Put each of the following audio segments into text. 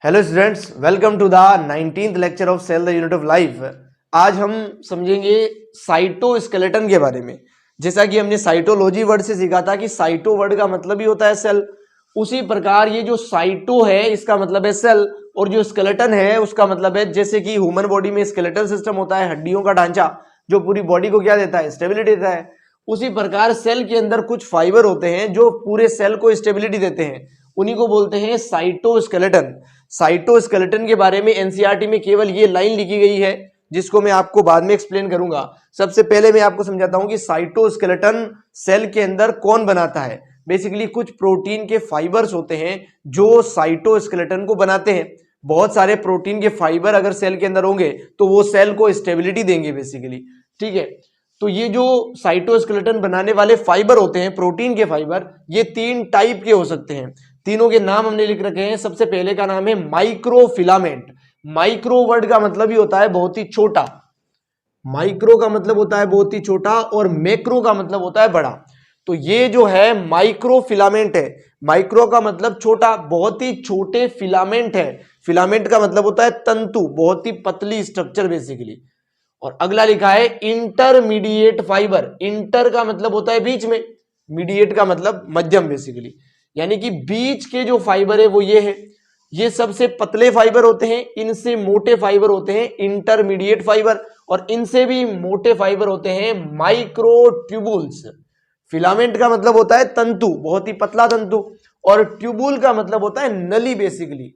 Hello students, welcome to the 19th lecture of cell the unit of life. आज हम समझेंगे cytoskeleton के बारे में। जैसा कि हमने साइटोलॉजी वर्ड से सीखा था कि साइटो वर्ड का मतलब ही होता है सेल, उसी प्रकार ये जो साइटो है इसका मतलब है सेल, और जो स्केलेटन है उसका मतलब है, जैसे कि ह्यूमन बॉडी में स्केलेटल सिस्टम होता है, हड्डियों का ढांचा जो पूरी बॉडी को क्या देता है, स्टेबिलिटी देता है। उसी प्रकार सेल के अंदर कुछ फाइबर होते हैं जो पूरे सेल को स्टेबिलिटी देते हैं, उन्हीं को बोलते हैं साइटोस्केलेटन। साइटोस्केलेटन के बारे में एनसीईआरटी में केवल ये लाइन लिखी गई है, जिसको मैं आपको बाद में एक्सप्लेन करूंगा। सबसे पहले मैं आपको समझाता हूं कि साइटोस्केलेटन सेल के अंदर कौन बनाता है। बेसिकली कुछ प्रोटीन के फाइबर्स होते हैं जो साइटोस्केलेटन को बनाते हैं। बहुत सारे प्रोटीन के फाइबर अगर सेल के अंदर होंगे तो वो सेल को स्टेबिलिटी देंगे बेसिकली, ठीक है। तो ये जो साइटोस्केलेटन बनाने वाले फाइबर होते हैं, प्रोटीन के फाइबर, ये तीन टाइप के हो सकते हैं। तीनों के नाम हमने लिख रखे हैं। सबसे पहले का नाम है माइक्रोफिलामेंट। माइक्रो वर्ड का मतलब ही होता है बहुत ही छोटा, माइक्रो का मतलब होता है बहुत ही छोटा, और मैक्रो का मतलब होता है बड़ा। तो ये जो है माइक्रोफिलामेंट है। माइक्रो का मतलब छोटा, बहुत ही छोटे फिलामेंट है। फिलामेंट का मतलब होता है तंतु, बहुत ही पतली स्ट्रक्चर बेसिकली। और अगला लिखा है इंटरमीडिएट फाइबर। इंटर का मतलब होता है बीच में, मीडिएट का मतलब मध्यम बेसिकली, यानी कि बीच के जो फाइबर है वो ये है। ये सबसे पतले फाइबर होते हैं, इनसे मोटे फाइबर होते हैं इंटरमीडिएट फाइबर, और इनसे भी मोटे फाइबर होते हैं माइक्रोट्यूबुल्स। फिलामेंट का मतलब होता है तंतु, बहुत ही पतला तंतु, और ट्यूबुल का मतलब होता है नली बेसिकली।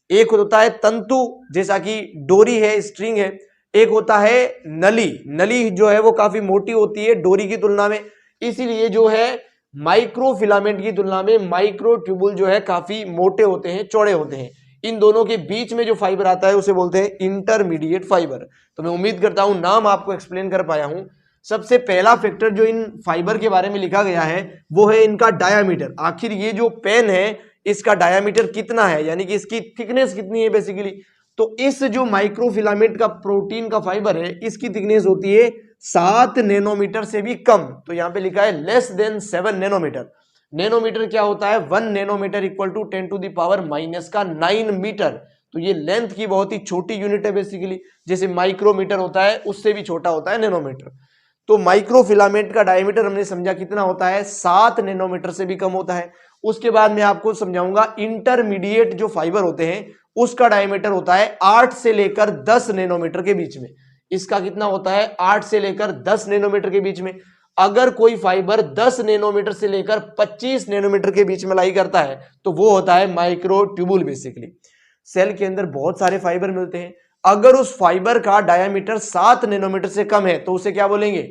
एक होता है तंतु जैसा कि डोरी है, स्ट्रिंग है, एक होता है नली। नली जो है वो काफी मोटी होती है डोरी की तुलना में, इसीलिए जो है माइक्रोफिलामेंट की तुलना में माइक्रोट्यूबुल जो है काफी मोटे होते हैं, चौड़े होते हैं। इन दोनों के बीच में जो फाइबर आता है उसे बोलते हैं इंटरमीडिएट फाइबर। तो मैं उम्मीद करता हूं नाम आपको एक्सप्लेन कर पाया हूं। सबसे पहला फैक्टर जो इन फाइबर के बारे में लिखा गया है वो है इनका डायामीटर। आखिर ये जो पेन है इसका डायामीटर कितना है, यानी कि इसकी थिकनेस कितनी है बेसिकली। तो इस जो माइक्रोफिलामेंट का प्रोटीन का फाइबर है इसकी थिकनेस होती है 7 नैनोमीटर से भी कम। तो यहां पे लिखा है लेस देन 7 नैनोमीटर। नैनोमीटर क्या होता है, 1 नैनोमीटर इक्वल टू 10⁻⁻⁹ मीटर। तो ये लेंथ की बहुत ही छोटी यूनिट है बेसिकली। जैसे माइक्रोमीटर होता है उससे भी छोटा होता है नैनोमीटर। तो माइक्रोफिलामेंट का डायमीटर हमने समझा कितना होता है, 7 नैनोमीटर से भी कम होता है। उसके बाद मैं आपको समझाऊंगा इंटरमीडिएट जो फाइबर होते हैं उसका डायमीटर होता है 8 से लेकर 10 नैनोमीटर के बीच में। इसका कितना होता है, 8 से लेकर 10 नैनोमीटर के बीच में। अगर कोई फाइबर 10 नैनोमीटर से लेकर 25 नैनोमीटर के बीच में लाई करता है तो वो होता है माइक्रोट्यूबुल बेसिकली। सेल के अंदर बहुत सारे फाइबर मिलते हैं, अगर उस फाइबर का डायमीटर 7 नैनोमीटर से कम है तो उसे क्या बोलेंगे,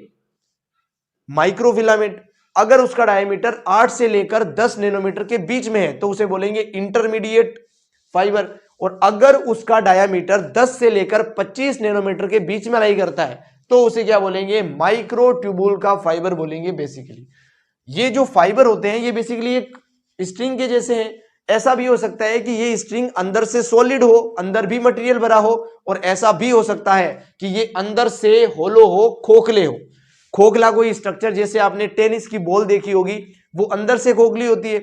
माइक्रोफिलामेंट। अगर उसका डायमीटर 8 से लेकर 10 नैनोमीटर के बीच में है तो उसे बोलेंगे इंटरमीडिएट फाइबर। और अगर उसका डायमीटर 10 से लेकर 25 नैनोमीटर के बीच में लाई करता है तो उसे क्या बोलेंगे, माइक्रोट्यूबुल का फाइबर बोलेंगे बेसिकली। ये जो फाइबर होते हैं ये बेसिकली एक स्ट्रिंग के जैसे हैं। ऐसा भी हो सकता है कि ये स्ट्रिंग अंदर से सॉलिड हो, अंदर भी मटेरियल भरा हो, और ऐसा भी हो सकता है कि ये अंदर से होलो हो, खोखले हो। खोखला कोई स्ट्रक्चर, जैसे आपने टेनिस की बॉल देखी होगी, वो अंदर से खोखली होती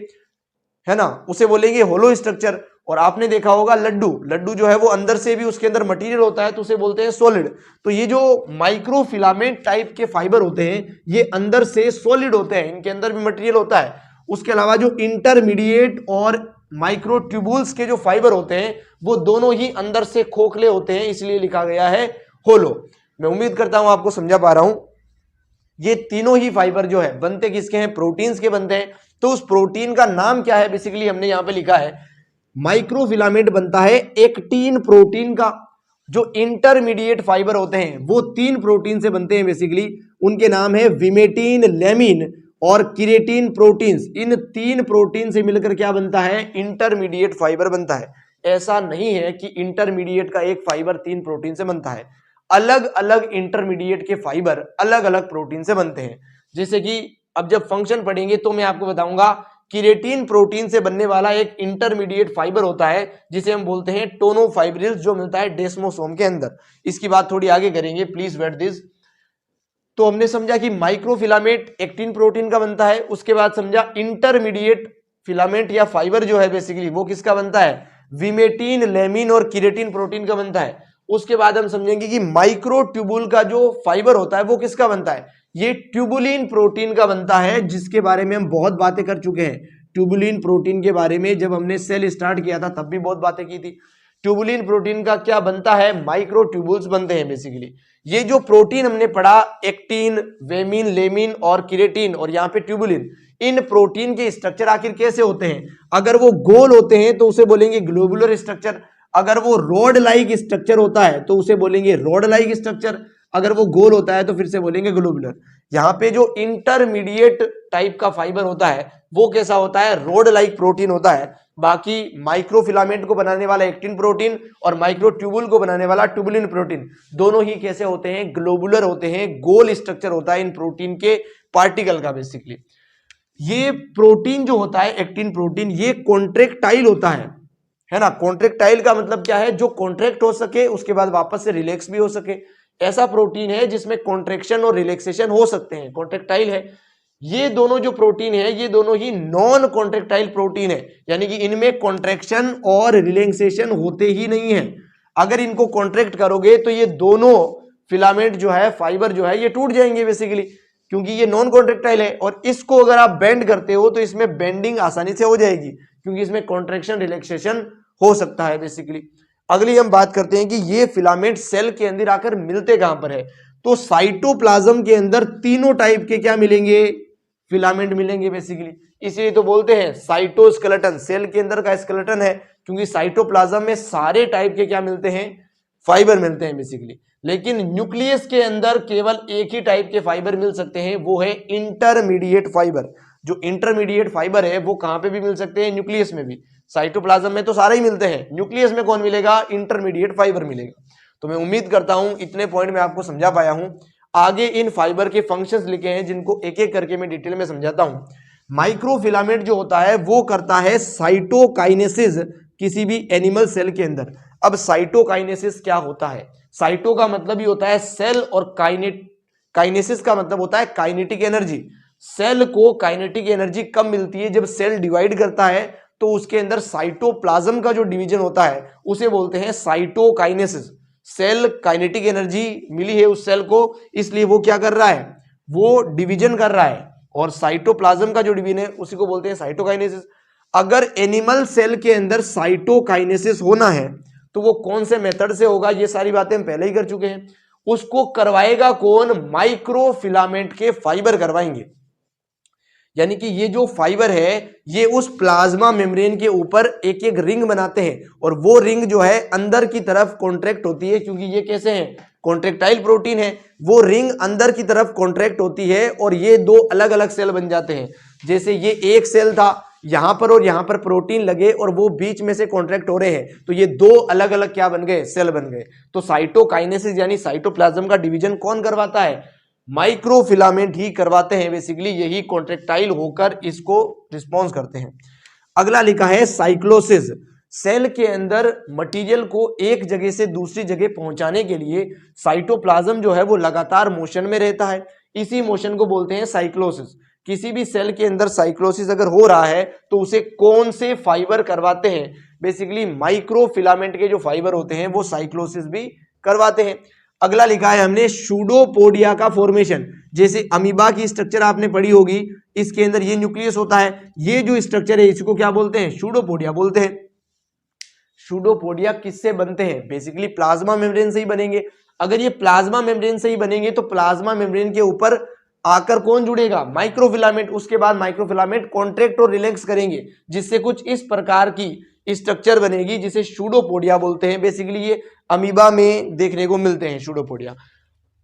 है ना, उसे बोलेंगे होलो स्ट्रक्चर। और आपने देखा होगा लड्डू, लड्डू जो है वो अंदर से भी उसके अंदर मटेरियल होता है तो उसे बोलते हैं सॉलिड। तो ये जो माइक्रोफिलामेंट टाइप के फाइबर होते हैं ये अंदर से सॉलिड होते हैं, इनके अंदर भी मटेरियल होता है। उसके अलावा जो इंटरमीडिएट और माइक्रोट्यूबुल्स के जो फाइबर होते हैं वो दोनों ही अंदर से खोखले होते हैं, इसलिए लिखा गया है होलो। मैं उम्मीद करता हूं आपको समझा पा रहा हूं। ये तीनों ही फाइबर जो है बनते किसके हैं, प्रोटीन्स के बनते हैं। तो उस प्रोटीन का नाम क्या है, बेसिकली हमने यहां पे लिखा है माइक्रोफिलामेंट बनता है एक्टिन प्रोटीन का। जो इंटरमीडिएट फाइबर होते हैं वो 3 प्रोटीन से बनते हैं बेसिकली, उनके नाम है विमेटिन, लेमिन और किरेटिन प्रोटीन्स। इन 3 प्रोटीन से मिलकर क्या बनता है, इंटरमीडिएट फाइबर बनता है। ऐसा नहीं है कि इंटरमीडिएट का एक फाइबर 3 प्रोटीन से बनता है, अलग अलग इंटरमीडिएट के फाइबर अलग अलग प्रोटीन से बनते हैं। जैसे कि अब जब फंक्शन पढ़ेंगे तो मैं आपको बताऊंगा, किरेटिन प्रोटीन से बनने वाला एक इंटरमीडिएट फाइबर होता है जिसे हम बोलते हैं टोनोफाइब्रिल्स, जो मिलता है डेस्मोसोम के अंदर। इसकी बात थोड़ी आगे करेंगे, प्लीज वेट दिस। तो हमने समझा कि माइक्रोफिलामेंट एक्टिन प्रोटीन का बनता है, उसके बाद समझा इंटरमीडिएट फिलामेंट या फाइबर जो है बेसिकली वो किसका बनता है, विमेटिन, लेमिन और किरेटिन प्रोटीन का बनता है। उसके बाद हम समझेंगे कि माइक्रोट्यूबुल का जो फाइबर होता है वो किसका बनता है, ये ट्यूबुलिन प्रोटीन का बनता है, जिसके बारे में हम बहुत बातें कर चुके हैं। ट्यूबुलिन प्रोटीन के बारे में जब हमने सेल स्टार्ट किया था तब भी बहुत बातें की थी। ट्यूबुलिन प्रोटीन का क्या बनता है, माइक्रोट्यूबुल्स बनते हैं बेसिकली। ये जो प्रोटीन हमने पढ़ा, एक्टिन, वेमिन, लेमिन और किरेटिन और यहाँ पे ट्यूबुलिन, इन प्रोटीन के स्ट्रक्चर आखिर कैसे होते हैं। अगर वो गोल होते हैं तो उसे बोलेंगे ग्लोबुलर स्ट्रक्चर, अगर वो रॉड लाइक स्ट्रक्चर होता है तो उसे बोलेंगे रॉड लाइक स्ट्रक्चर, अगर वो गोल होता है तो फिर से बोलेंगे ग्लोबुलर। यहाँ पे जो इंटरमीडिएट टाइप का फाइबर होता है वो कैसा होता है, रॉड लाइक प्रोटीन होता है। बाकी माइक्रोफिलामेंट को बनाने वाला एक्टिन प्रोटीन और माइक्रोट्यूबुल को बनाने वाला ट्यूबुलिन प्रोटीन, दोनों ही कैसे होते हैं, ग्लोबुलर होते हैं, गोल स्ट्रक्चर होता है इन प्रोटीन के पार्टिकल का बेसिकली। ये प्रोटीन जो होता है एक्टिन प्रोटीन, ये कॉन्ट्रेक्टाइल होता है ना। कॉन्ट्रेक्टाइल का मतलब क्या है, जो कॉन्ट्रैक्ट हो सके उसके बाद वापस से रिलैक्स भी हो सके, ऐसा प्रोटीन है जिसमें कॉन्ट्रैक्शन और रिलैक्सेशन हो सकते हैं, कॉन्ट्रेक्टाइल है। ये दोनों जो प्रोटीन है ये दोनों ही नॉन कॉन्ट्रेक्टाइल प्रोटीन है, यानी कि इनमें कॉन्ट्रैक्शन और रिलैक्सेशन होते ही नहीं है। अगर इनको कॉन्ट्रैक्ट करोगे तो ये दोनों फिलामेंट जो है, फाइबर जो है, ये टूट जाएंगे बेसिकली, क्योंकि ये नॉन कॉन्ट्रेक्टाइल है। और इसको अगर आप बेंड करते हो तो इसमें बेंडिंग आसानी से हो जाएगी, क्योंकि इसमें कॉन्ट्रैक्शन रिलैक्सेशन हो सकता है बेसिकली। अगली हम बात करते हैं कि ये फिलामेंट सेल के अंदर आकर मिलते कहां पर है, तो साइटोप्लाज्म के अंदर तीनों टाइप के क्या मिलेंगे, फिलामेंट मिलेंगे बेसिकली। इसलिए तो बोलते हैं साइटोस्केलेटन, सेल के अंदर का स्केलेटन है, क्योंकि साइटोप्लाज्म में सारे टाइप के क्या मिलते हैं, फाइबर मिलते हैं बेसिकली। लेकिन न्यूक्लियस के अंदर केवल एक ही टाइप के फाइबर मिल सकते हैं, वो है इंटरमीडिएट फाइबर। जो इंटरमीडिएट फाइबर है वो कहां पे भी मिल सकते हैं, न्यूक्लियस में भी। साइटोप्लाज्म में तो सारे ही मिलते हैं, न्यूक्लियस में कौन मिलेगा, इंटरमीडिएट फाइबर मिलेगा। तो मैं उम्मीद करता हूं इतने पॉइंट मैं आपको समझा पाया हूं। आगे इन फाइबर के फंक्शंस लिखे हैं जिनको एक एक करके मैं डिटेल में समझाता हूं। माइक्रोफिलामेंट जो होता है वो करता है साइटोकाइनेसिस किसी भी एनिमल सेल के अंदर। अब साइटोकाइनेसिस क्या होता है, साइटो का मतलब ही होता है सेल और काइनेसिस का मतलब होता है काइनेटिक एनर्जी। सेल को काइनेटिक एनर्जी कब मिलती है, जब सेल डिवाइड करता है तो उसके अंदर साइटोप्लाज्म का जो डिवीजन होता है उसे बोलते हैं साइटोकाइनेसिस। सेल काइनेटिक एनर्जी मिली है उस सेल को, इसलिए वो क्या कर रहा है, वो डिवीजन कर रहा है, और साइटोप्लाज्म का जो डिवीजन है उसी को बोलते हैं साइटोकाइनेसिस। अगर एनिमल सेल के अंदर साइटोकाइनेसिस होना है तो वो कौन से मेथड से होगा, ये सारी बातें हम पहले ही कर चुके हैं। उसको करवाएगा कौन, माइक्रोफिलामेंट के फाइबर करवाएंगे। यानी कि ये जो फाइबर है ये उस प्लाज्मा मेम्ब्रेन के ऊपर एक एक रिंग बनाते हैं, और वो रिंग जो है अंदर की तरफ कॉन्ट्रैक्ट होती है, क्योंकि ये कैसे हैं, कॉन्ट्रैक्टाइल प्रोटीन है। वो रिंग अंदर की तरफ कॉन्ट्रैक्ट होती है और ये दो अलग अलग सेल बन जाते हैं। जैसे ये एक सेल था, यहां पर और यहां पर प्रोटीन लगे और वो बीच में से कॉन्ट्रैक्ट हो रहे हैं, तो ये दो अलग अलग क्या बन गए, सेल बन गए। तो साइटोकाइनेसिस यानी साइटोप्लाज्म का डिवीजन कौन करवाता है, माइक्रोफिलामेंट ही करवाते हैं बेसिकली। यही कॉन्ट्रैक्टाइल होकर इसको रिस्पॉन्स करते हैं। अगला लिखा है साइक्लोसिस। सेल के अंदर मटेरियल को एक जगह से दूसरी जगह पहुंचाने के लिए साइटोप्लाज्म जो है वो लगातार मोशन में रहता है, इसी मोशन को बोलते हैं साइक्लोसिस। किसी भी सेल के अंदर साइक्लोसिस अगर हो रहा है तो उसे कौन से फाइबर करवाते हैं, बेसिकली माइक्रोफिलामेंट के जो फाइबर होते हैं वो साइक्लोसिस भी करवाते हैं। अगला लिखा है हमने सूडोपोडिया का फॉर्मेशन। जैसे अमीबा की स्ट्रक्चर आपने पढ़ी होगी, इसके अंदर ये न्यूक्लियस होता है, ये जो स्ट्रक्चर है इसको क्या बोलते हैं, सूडोपोडिया बोलते हैं। सूडोपोडिया किससे बनते हैं, बेसिकली प्लाज्मा मेम्ब्रेन से ही बनेंगे। अगर ये प्लाज्मा मेम्ब्रेन से ही बनेंगे तो प्लाज्मा मेम्ब्रेन के ऊपर आकर कौन जुड़ेगा, माइक्रोफिलामेंट। उसके बाद माइक्रोफिलामेंट कॉन्ट्रैक्ट और रिलैक्स करेंगे, जिससे कुछ इस प्रकार की स्ट्रक्चर बनेगी जिसे सूडोपोडिया बोलते हैं। बेसिकली ये अमीबा में देखने को मिलते हैं सूडोपोडिया।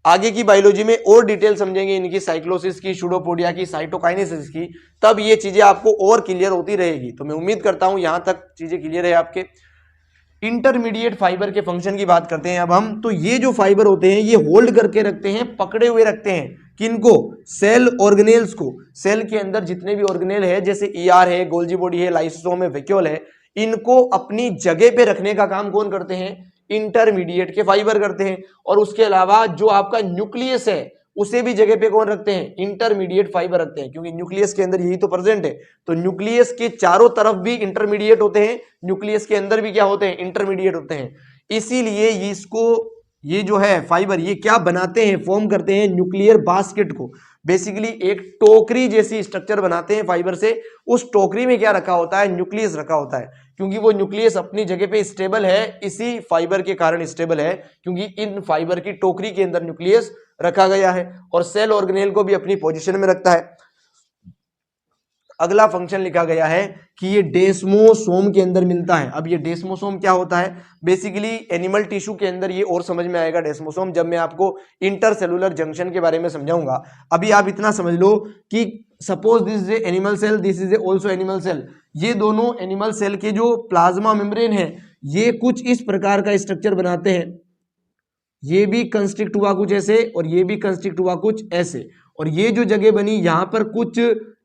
आगे की बायोलॉजी में और डिटेल समझेंगे इनकी, साइक्लोसिस की, सूडोपोडिया की, साइटोकाइनेसिस की, तब ये चीजें आपको और क्लियर होती रहेगी। तो मैं उम्मीद करता हूं यहां तक चीजें क्लियर है आपके। इंटरमीडिएट फाइबर के फंक्शन की बात करते हैं अब हम। तो ये जो फाइबर होते हैं ये होल्ड करके रखते हैं, पकड़े हुए रखते हैं, किनको, सेल ऑर्गेनेल्स को। सेल के अंदर जितने भी ऑर्गेनेल है, जैसे ईआर है, गोल्जी बॉडी है, लाइसोसोम है, वैक्यूल है, इनको अपनी जगह पे रखने का काम कौन करते हैं, इंटरमीडिएट के फाइबर करते हैं। और उसके अलावा जो आपका न्यूक्लियस है उसे भी जगह पे कौन रखते हैं, इंटरमीडिएट फाइबर रखते हैं, क्योंकि न्यूक्लियस के अंदर यही तो प्रेजेंट है। तो न्यूक्लियस के चारों तरफ भी इंटरमीडिएट होते हैं, न्यूक्लियस के अंदर भी क्या होते हैं, इंटरमीडिएट होते हैं। इसीलिए इसको, ये जो है फाइबर, ये क्या बनाते हैं, फॉर्म करते हैं न्यूक्लियर बास्केट को। बेसिकली एक टोकरी जैसी स्ट्रक्चर बनाते हैं फाइबर से। उस टोकरी में क्या रखा होता है, न्यूक्लियस रखा होता है, क्योंकि वो न्यूक्लियस अपनी जगह पे स्टेबल है, इसी फाइबर के कारण स्टेबल है, क्योंकि इन फाइबर की टोकरी के अंदर न्यूक्लियस रखा गया है और सेल ऑर्गेनेल को भी अपनी पोजीशन में रखता है। अगला फंक्शन लिखा गया है कि ये डेस्मोसोम के अंदर मिलता है। अब ये डेस्मोसोम क्या होता है, बेसिकली एनिमल टिश्यू के अंदर ये और समझ में आएगा डेस्मोसोम जब मैं आपको इंटरसेलुलर जंक्शन के बारे में समझाऊंगा। अभी आप इतना समझ लो कि suppose this is a animal cell, this is a also animal cell. ये दोनों एनिमल सेल के जो प्लाज्मा मेम्ब्रेन है ये कुछ इस प्रकार का स्ट्रक्चर बनाते हैं। ये भी कंस्ट्रिक्ट हुआ कुछ ऐसे और ये भी कंस्ट्रिक्ट हुआ कुछ ऐसे, और ये जो जगह बनी यहां पर कुछ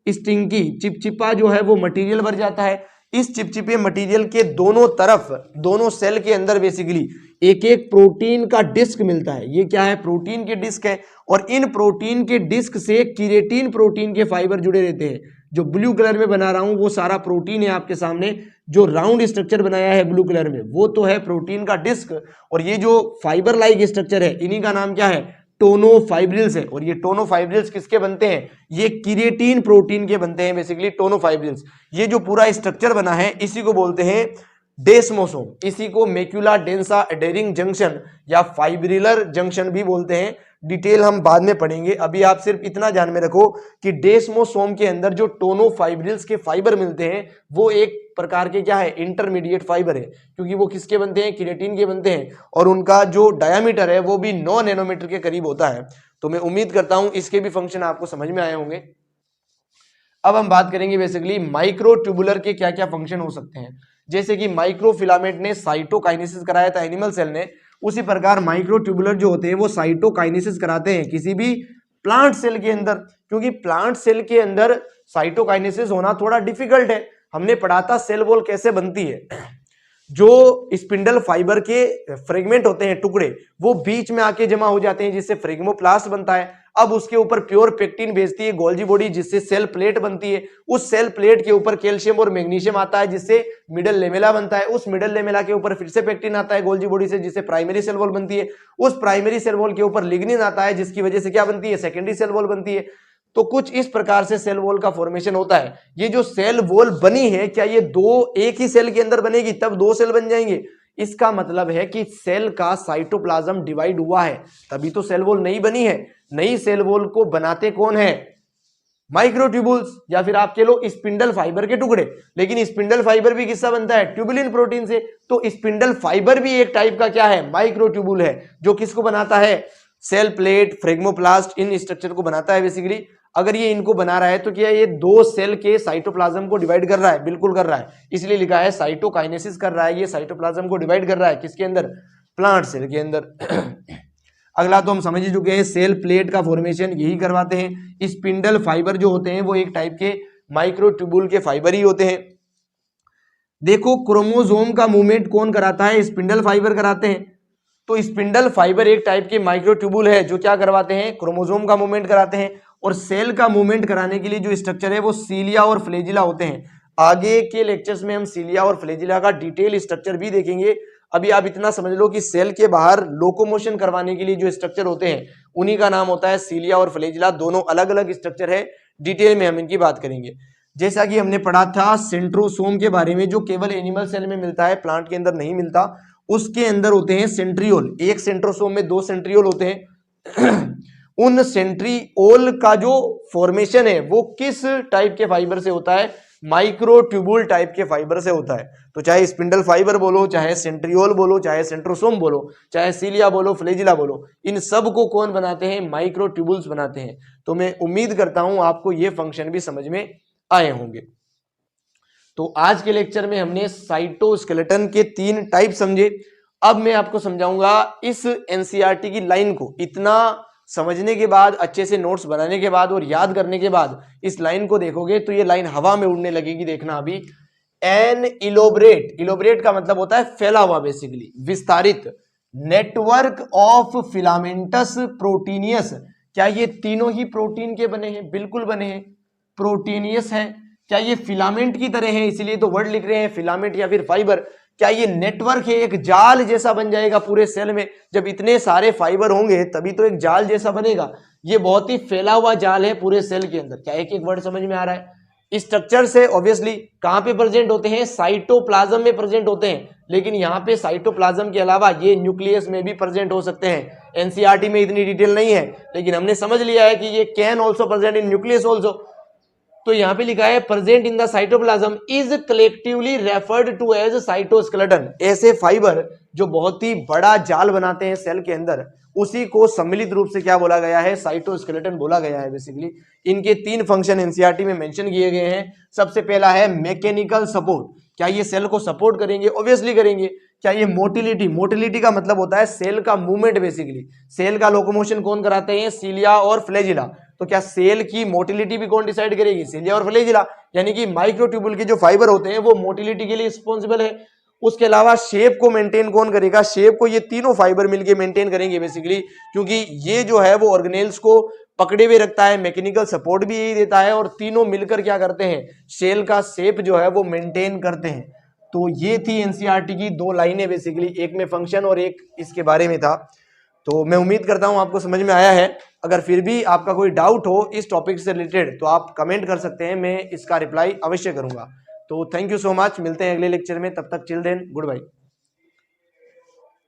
स्टिंकी चिपचिपा जो है वो मटेरियल भर जाता है। इस चिपचिपे मटेरियल के दोनों तरफ, दोनों सेल के अंदर बेसिकली एक एक प्रोटीन का डिस्क मिलता है। ये क्या है, प्रोटीन के डिस्क है, और इन प्रोटीन के डिस्क से केराटिन प्रोटीन के फाइबर जुड़े रहते हैं। जो ब्लू कलर में बना रहा हूं वो सारा प्रोटीन है आपके सामने। जो राउंड स्ट्रक्चर बनाया है ब्लू कलर में वो तो है प्रोटीन का डिस्क, और ये जो फाइबर लाइक स्ट्रक्चर है इन्हीं का नाम क्या है, टोनोफाइब्रिल्स है। और ये टोनोफाइब्रिल्स किसके बनते हैं, ये केराटिन प्रोटीन के बनते हैं बेसिकली टोनोफाइब्रिल्स। ये जो पूरा स्ट्रक्चर बना है इसी को बोलते हैं डेस्मोसोम, इसी को मैक्यूला डेंसा एडेरिंग जंक्शन या फाइब्रिलर जंक्शन भी बोलते हैं। डिटेल हम बाद में पढ़ेंगे, अभी आप सिर्फ इतना ध्यान में रखो कि डेस्मोसोम के अंदर जो टोनोफाइब्रिल्स के फाइबर मिलते हैं वो एक प्रकार के क्या है, इंटरमीडिएट फाइबर है, क्योंकि वो किसके बनते हैं, केराटिन के बनते हैं, और उनका जो डायामीटर है वो भी 9 नैनोमीटर के करीब होता है। तो मैं उम्मीद करता हूं इसके भी फंक्शन आपको समझ में आए होंगे। अब हम बात करेंगे बेसिकली माइक्रोट्यूबुलर के क्या क्या फंक्शन हो सकते हैं। जैसे कि माइक्रोफिलामेंट ने साइटोकाइनेसिस कराया था एनिमल सेल ने, उसी प्रकार माइक्रोट्यूबुलर जो होते हैं वो साइटोकाइनेसिस कराते हैं किसी भी प्लांट सेल के अंदर, क्योंकि प्लांट सेल के अंदर साइटोकाइनेसिस होना थोड़ा डिफिकल्ट है। हमने पढ़ा था सेल वॉल कैसे बनती है, जो स्पिंडल फाइबर के फ्रेगमेंट होते हैं, टुकड़े, वो बीच में आके जमा हो जाते हैं जिससे फ्रेगमोप्लास्ट बनता है। अब उसके ऊपर प्योर पेक्टिन भेजती है गोल्जी बॉडी जिससे सेल प्लेट बनती है। उस सेल प्लेट के ऊपर कैल्शियम और मैग्नीशियम आता है जिससे मिडल लेमेला बनता है। उस मिडल लेमेला के ऊपर फिर से पेक्टिन आता है गोल्जी बॉडी से जिससे प्राइमरी सेल वॉल बनती है। उस प्राइमरी सेल वॉल के ऊपर लिग्निन आता है जिसकी वजह से क्या बनती है, सेकेंडरी सेल वॉल बनती है। तो कुछ इस प्रकार से सेल वॉल का फॉर्मेशन होता है। ये जो सेल वॉल बनी है क्या ये दो एक ही सेल के अंदर बनेगी तब 2 सेल बन जाएंगे? इसका मतलब है कि सेल का साइटोप्लाज्म डिवाइड हुआ है तभी तो सेल वॉल नहीं बनी है। नई सेल वॉल को बनाते कौन है, माइक्रोट्यूबुल्स, या फिर आप कह लो स्पिंडल फाइबर के टुकड़े। लेकिन स्पिंडल फाइबर भी किससे बनता है, ट्यूबुलिन प्रोटीन से। तो स्पिंडल फाइबर भी एक टाइप का क्या है, माइक्रोट्यूबुल है, जो किसको बनाता है, सेल प्लेट, फ्रेगमोप्लास्ट, इन स्ट्रक्चर को बनाता है बेसिकली। अगर ये इनको बना रहा है तो क्या ये 2 सेल के साइटोप्लाज्म को डिवाइड कर रहा है, बिल्कुल कर रहा है, इसलिए लिखा है साइटोकाइनेसिस कर रहा है। ये साइटोप्लाज्म को डिवाइड कर रहा है किसके अंदर, प्लांट सेल के अंदर। अगला तो हम समझ ही चुके हैं, सेल प्लेट का फॉर्मेशन यही करवाते हैं। स्पिंडल फाइबर जो होते हैं वो एक टाइप के माइक्रोट्यूबुल के फाइबर ही होते हैं। देखो क्रोमोसोम का मूवमेंट कौन कराता है, स्पिंडल फाइबर कराते हैं। तो स्पिंडल फाइबर एक टाइप के माइक्रोट्यूबुल है जो क्या करवाते हैं, क्रोमोसोम का मूवमेंट कराते हैं। और सेल का मूवमेंट कराने के लिए जो स्ट्रक्चर है वो सीलिया और फ्लैजिला होते हैं। आगे के लेक्चर्स में हम सीलिया और फ्लैजिला का डिटेल स्ट्रक्चर भी देखेंगे। अभी आप इतना समझ लो कि सेल के बाहर लोकोमोशन करवाने के लिए जो स्ट्रक्चर होते हैं उन्हीं का नाम होता है सीलिया और फ्लैजिला। दोनों अलग अलग स्ट्रक्चर है, डिटेल में हम इनकी बात करेंगे। जैसा कि हमने पढ़ा था सेंट्रोसोम के बारे में, जो केवल एनिमल सेल में मिलता है, प्लांट के अंदर नहीं मिलता। उसके अंदर होते हैं सेंट्रियोल। एक सेंट्रोसोम में 2 सेंट्रियोल होते हैं। उन सेंट्रियोल का जो फॉर्मेशन है वो किस टाइप के फाइबर से होता है, माइक्रोट्यूबुल टाइप के फाइबर से होता है। तो चाहे स्पिंडल फाइबर बोलो, चाहे सेंट्रियोल बोलो, चाहे सेंट्रोसोम बोलो, चाहे सीलिया बोलो, फ्लैजिला बोलो, इन सब को कौन बनाते हैं, माइक्रोट्यूबुल्स बनाते हैं। तो मैं उम्मीद करता हूं आपको ये फंक्शन भी समझ में आए होंगे। तो आज के लेक्चर में हमने साइटोस्केलेटन के 3 टाइप समझे। अब मैं आपको समझाऊंगा इस एनसीईआरटी की लाइन को। इतना समझने के बाद, अच्छे से नोट्स बनाने के बाद और याद करने के बाद इस लाइन को देखोगे तो ये लाइन हवा में उड़ने लगेगी। देखना अभी, एन इलोबरेट, इलोबरेट का मतलब होता है फैला हुआ, बेसिकली विस्तारित, नेटवर्क ऑफ फिलामेंटस प्रोटीनियस क्या ये तीनों ही प्रोटीन के बने हैं? बिल्कुल बने हैं, प्रोटीनियस है। क्या ये फिलामेंट की तरह है, इसीलिए तो वर्ड लिख रहे हैं फिलामेंट या फिर फाइबर। क्या ये नेटवर्क है, एक जाल जैसा बन जाएगा पूरे सेल में? जब इतने सारे फाइबर होंगे तभी तो एक जाल जैसा बनेगा। ये बहुत ही फैला हुआ जाल है पूरे सेल के अंदर। क्या एक एक वर्ड समझ में आ रहा है? स्ट्रक्चर से ऑब्वियसली कहां पे प्रेजेंट होते हैं? साइटोप्लाज्म में प्रेजेंट होते हैं, लेकिन यहाँ पे साइटोप्लाज्म के अलावा ये न्यूक्लियस में भी प्रेजेंट हो सकते हैं। एनसीईआरटी में इतनी डिटेल नहीं है, लेकिन हमने समझ लिया है कि ये can also present in nucleus also. तो यहाँ पे लिखा है present in the cytoplasm is collectively referred to as cytoskeleton. ऐसे फाइबर जो बहुत ही बड़ा जाल बनाते हैं सेल के अंदर, उसी को सम्मिलित रूप से क्या बोला गया है? साइटोस्केलेटन बोला गया है। बेसिकली इनके 3 फंक्शन एनसीईआरटी में मेंशन किए गए हैं। सबसे पहला है मैकेनिकल सपोर्ट। क्या ये सेल को सपोर्ट करेंगे? ऑब्वियसली करेंगे। क्या ये मोटिलिटी? मोटिलिटी का मतलब होता है सेल का मूवमेंट। बेसिकली सेल का लोकोमोशन कौन कराते हैं? सीलिया और फ्लैजिला। तो क्या सेल की मोटिलिटी भी कौन डिसाइड करेगी? सीलिया और फ्लैजिला। यानी कि माइक्रोट्यूबुल के जो फाइबर होते हैं वो मोटिलिटी के लिए रिस्पॉन्सिबल है। उसके अलावा शेप को मेंटेन कौन करेगा? शेप को ये तीनों फाइबर मिलके मेंटेन करेंगे बेसिकली, क्योंकि ये जो है वो ऑर्गेनेल्स को पकड़े हुए रखता है, मैकेनिकल सपोर्ट भी यही देता है, और तीनों मिलकर क्या करते हैं? सेल का शेप जो है वो मेंटेन करते हैं। तो ये थी एनसीईआरटी की 2 लाइनें बेसिकली, एक में फंक्शन और एक इसके बारे में था। तो मैं उम्मीद करता हूं आपको समझ में आया है। अगर फिर भी आपका कोई डाउट हो इस टॉपिक से रिलेटेड तो आप कमेंट कर सकते हैं, मैं इसका रिप्लाई अवश्य करूंगा। तो थैंक यू सो मच, मिलते हैं अगले लेक्चर में, तब तक चिल देन, गुड बाय।